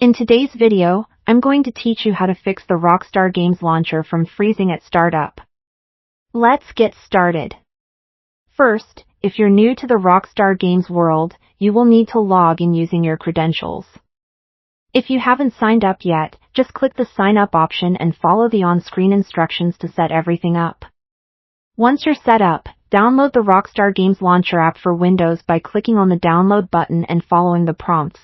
In today's video, I'm going to teach you how to fix the Rockstar Games launcher from freezing at startup. Let's get started. First, if you're new to the Rockstar Games world, you will need to log in using your credentials. If you haven't signed up yet, just click the Sign Up option and follow the on-screen instructions to set everything up. Once you're set up, download the Rockstar Games Launcher app for Windows by clicking on the Download button and following the prompts.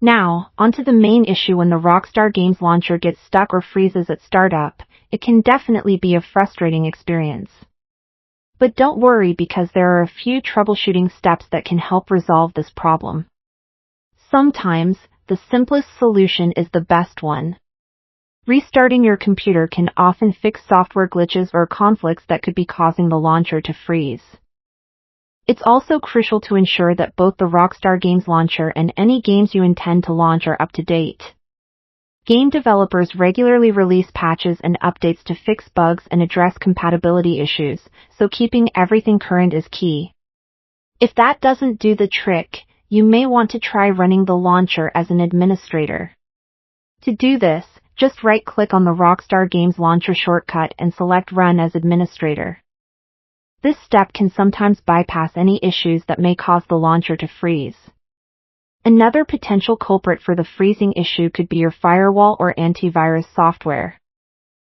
Now, onto the main issue. When the Rockstar Games Launcher gets stuck or freezes at startup, it can definitely be a frustrating experience. But don't worry, because there are a few troubleshooting steps that can help resolve this problem. Sometimes, the simplest solution is the best one. Restarting your computer can often fix software glitches or conflicts that could be causing the launcher to freeze. It's also crucial to ensure that both the Rockstar Games Launcher and any games you intend to launch are up to date. Game developers regularly release patches and updates to fix bugs and address compatibility issues, so keeping everything current is key. If that doesn't do the trick, you may want to try running the launcher as an administrator. To do this, just right-click on the Rockstar Games Launcher shortcut and select Run as Administrator. This step can sometimes bypass any issues that may cause the launcher to freeze. Another potential culprit for the freezing issue could be your firewall or antivirus software.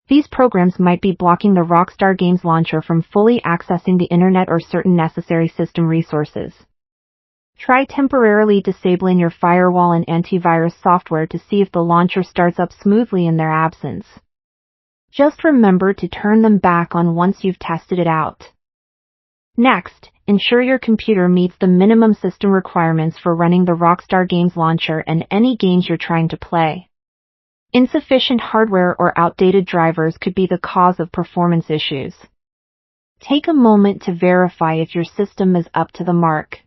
These programs might be blocking the Rockstar Games Launcher from fully accessing the internet or certain necessary system resources. Try temporarily disabling your firewall and antivirus software to see if the launcher starts up smoothly in their absence. Just remember to turn them back on once you've tested it out. Next, ensure your computer meets the minimum system requirements for running the Rockstar Games Launcher and any games you're trying to play. Insufficient hardware or outdated drivers could be the cause of performance issues. Take a moment to verify if your system is up to the mark.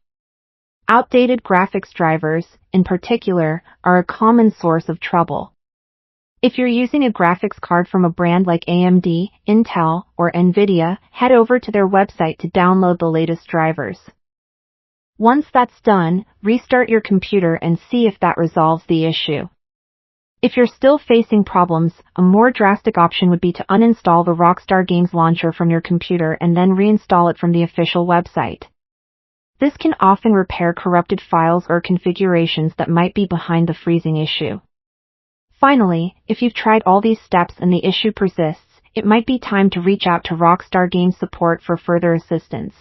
Outdated graphics drivers, in particular, are a common source of trouble. If you're using a graphics card from a brand like AMD, Intel, or Nvidia, head over to their website to download the latest drivers. Once that's done, restart your computer and see if that resolves the issue. If you're still facing problems, a more drastic option would be to uninstall the Rockstar Games Launcher from your computer and then reinstall it from the official website. This can often repair corrupted files or configurations that might be behind the freezing issue. Finally, if you've tried all these steps and the issue persists, it might be time to reach out to Rockstar Games support for further assistance.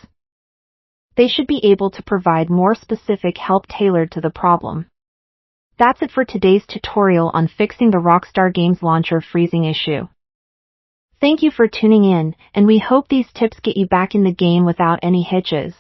They should be able to provide more specific help tailored to the problem. That's it for today's tutorial on fixing the Rockstar Games Launcher freezing issue. Thank you for tuning in, and we hope these tips get you back in the game without any hitches.